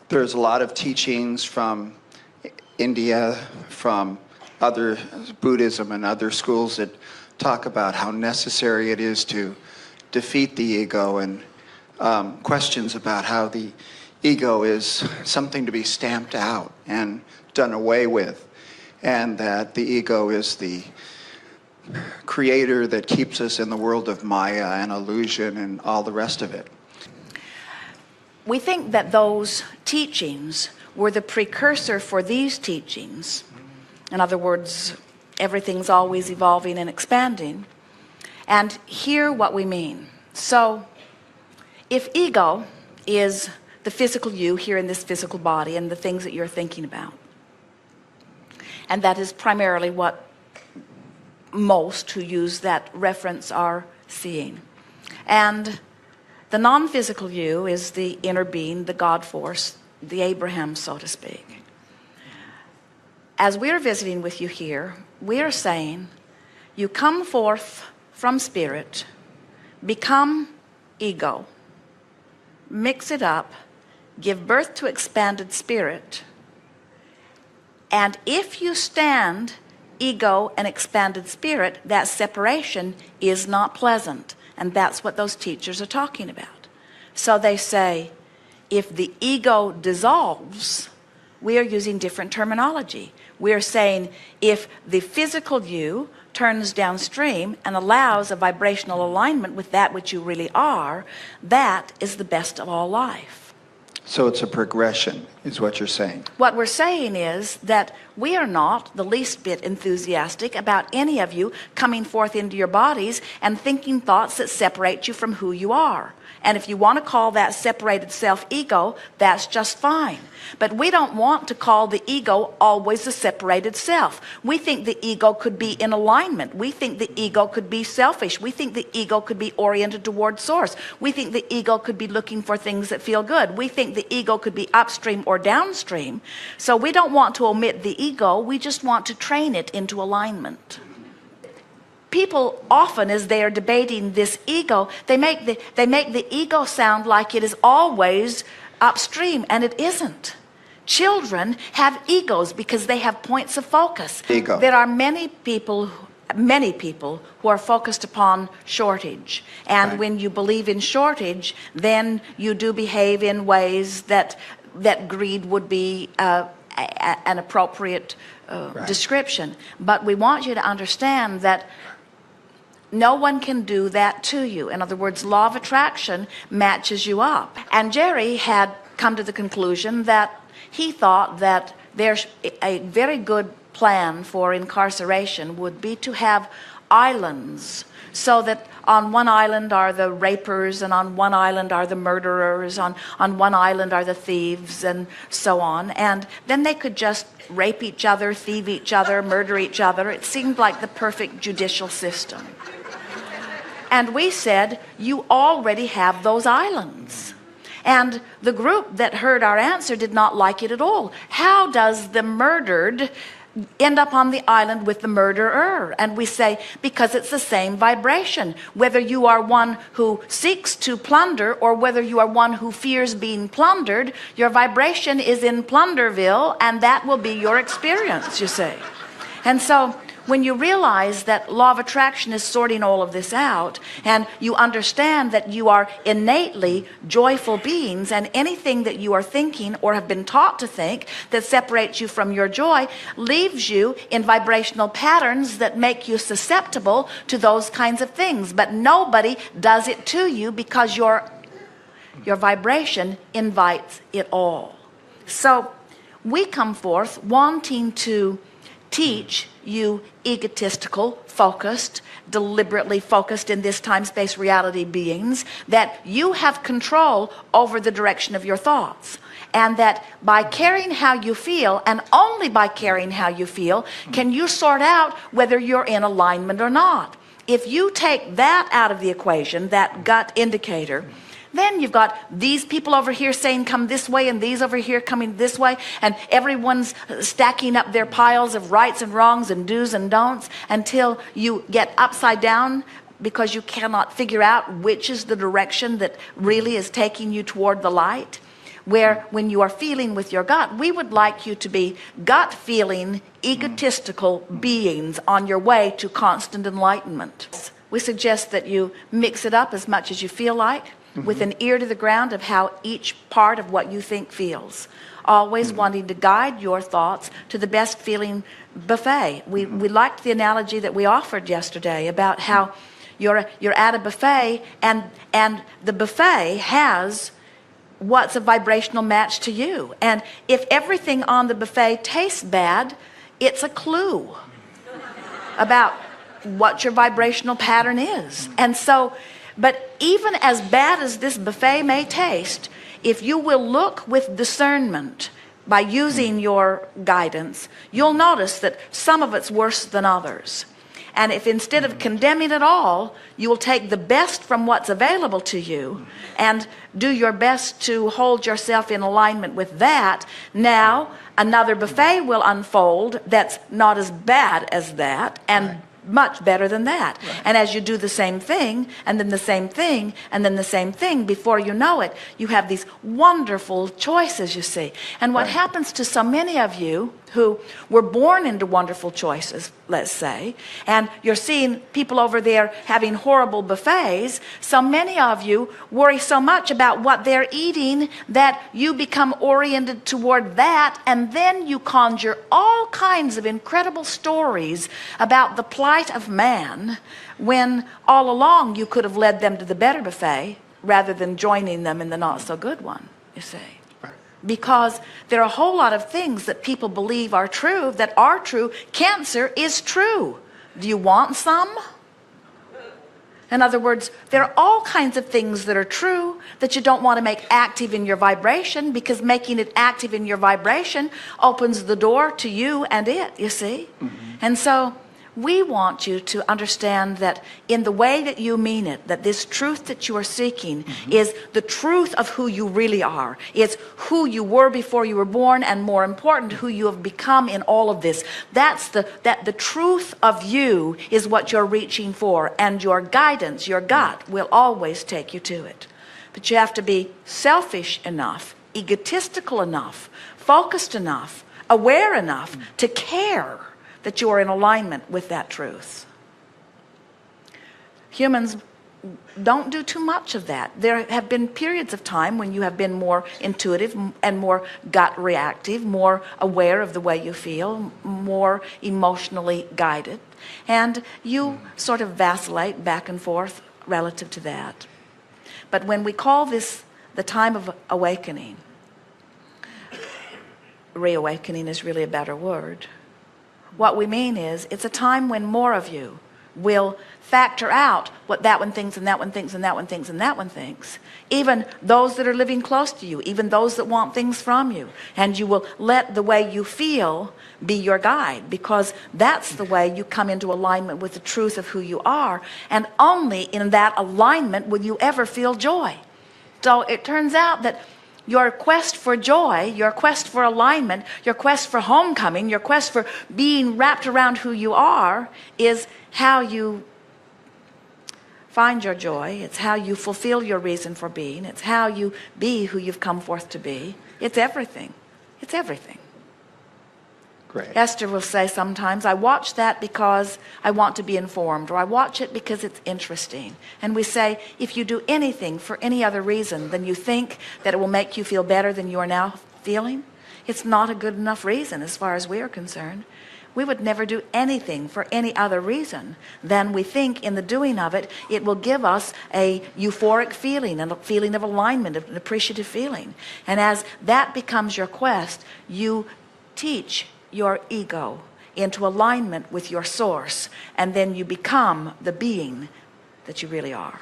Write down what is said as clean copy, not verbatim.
There's a lot of teachings from India, from other Buddhism and other schools that talk about how necessary it is to defeat the ego, and questions about how the ego is something to be stamped out and done away with, and that the ego is the creator that keeps us in the world of Maya and illusion and all the rest of it. We think that those teachings were the precursor for these teachings. In other words, everything's always evolving and expanding. And hear what we mean. So, if ego is the physical you here in this physical body and the things that you're thinking about, and that is primarily what most who use that reference are seeing. And the non-physical you is the inner being, the God force, the Abraham, so to speak. As we're visiting with you here, we are saying, you come forth from spirit, become ego, mix it up, give birth to expanded spirit, and if you stand ego and expanded spirit, that separation is not pleasant. And that's what those teachers are talking about. So they say, if the ego dissolves, we are using different terminology. We're saying if the physical you turns downstream and allows a vibrational alignment with that which you really are, that is the best of all life. So it's a progression, is what you're saying. What we're saying is that we are not the least bit enthusiastic about any of you coming forth into your bodies and thinking thoughts that separate you from who you are. And if you want to call that separated self ego, that's just fine. But we don't want to call the ego always the separated self. We think the ego could be in alignment. We think the ego could be selfish. We think the ego could be oriented toward source. We think the ego could be looking for things that feel good. We think the ego could be upstream or downstream. So we don't want to omit the ego. We just want to train it into alignment. People often, as they are debating this ego, they make the ego sound like it is always upstream, and it isn't. Children have egos because they have points of focus. Ego. There are many people who are focused upon shortage, and Right. when you believe in shortage, then you do behave in ways that greed would be an appropriate Right. description. But we want you to understand that no one can do that to you. In other words, law of attraction matches you up. And Jerry had come to the conclusion that he thought that there's a very good plan for incarceration would be to have islands, so that on one island are the rapers, and on one island are the murderers, on one island are the thieves, and so on. And then they could just rape each other, thieve each other, murder each other. It seemed like the perfect judicial system. And we said, you already have those islands. And the group that heard our answer did not like it at all. How does the murdered end up on the island with the murderer? And we say, because it's the same vibration. Whether you are one who seeks to plunder or whether you are one who fears being plundered, your vibration is in Plunderville, and that will be your experience, you see. And so when you realize that law of attraction is sorting all of this out, and you understand that you are innately joyful beings, and anything that you are thinking or have been taught to think that separates you from your joy leaves you in vibrational patterns that make you susceptible to those kinds of things. But nobody does it to you because your vibration invites it all. So we come forth wanting to teach you egotistical, focused, deliberately focused in this time-space reality beings, that you have control over the direction of your thoughts. And that by caring how you feel, and only by caring how you feel, can you sort out whether you're in alignment or not. If you take that out of the equation, that gut indicator, then you've got these people over here saying come this way, and these over here coming this way, and everyone's stacking up their piles of rights and wrongs and do's and don'ts until you get upside down because you cannot figure out which is the direction that really is taking you toward the light. where when you are feeling with your gut, we would like you to be gut feeling, egotistical beings on your way to constant enlightenment. We suggest that you mix it up as much as you feel like, with an ear to the ground of how each part of what you think feels. Always wanting to guide your thoughts to the best feeling buffet. We liked the analogy that we offered yesterday about how you're at a buffet and the buffet has what's a vibrational match to you. And if everything on the buffet tastes bad, it's a clue about what your vibrational pattern is. And so, but even as bad as this buffet may taste, if you will look with discernment by using your guidance, you'll notice that some of it's worse than others. And if instead of condemning it all, you will take the best from what's available to you and do your best to hold yourself in alignment with that, now another buffet will unfold that's not as bad as that and much better than that. And as you do the same thing, and then the same thing, and then the same thing, before you know it, you have these wonderful choices, you see. And what happens to so many of you who were born into wonderful choices, let's say, and you're seeing people over there having horrible buffets, so many of you worry so much about what they're eating that you become oriented toward that, and then you conjure all kinds of incredible stories about the plight of man, when all along you could have led them to the better buffet rather than joining them in the not so good one, you see. Because there are a whole lot of things that people believe are true that are true. Cancer is true. Do you want some? In other words, there are all kinds of things that are true that you don't want to make active in your vibration, because making it active in your vibration opens the door to you and it, you see. And so we want you to understand that in the way that you mean it, that this truth that you are seeking is the truth of who you really are. It's who you were before you were born, and more important, who you have become in all of this. That's the truth of you is what you're reaching for, and your guidance, your gut, will always take you to it. But you have to be selfish enough, egotistical enough, focused enough, aware enough to care that you are in alignment with that truth. Humans don't do too much of that. There have been periods of time when you have been more intuitive and more gut reactive, more aware of the way you feel, more emotionally guided, and you sort of vacillate back and forth relative to that. But when we call this the time of awakening, reawakening is really a better word. What we mean is, it's a time when more of you will factor out what that one thinks, and that one thinks, and that one thinks, and that one thinks. Even those that are living close to you, even those that want things from you. And you will let the way you feel be your guide, because that's the way you come into alignment with the truth of who you are. And only in that alignment will you ever feel joy. So it turns out that your quest for joy, your quest for alignment, your quest for homecoming, your quest for being wrapped around who you are is how you find your joy. It's how you fulfill your reason for being. It's how you be who you've come forth to be. It's everything. It's everything. Great. Esther will say sometimes, I watch that because I want to be informed, or I watch it because it's interesting. And we say, if you do anything for any other reason than you think that it will make you feel better than you are now feeling, it's not a good enough reason as far as we are concerned. We would never do anything for any other reason than we think in the doing of it, it will give us a euphoric feeling, and a feeling of alignment, an appreciative feeling. And as that becomes your quest, you teach your ego into alignment with your source, and then you become the being that you really are.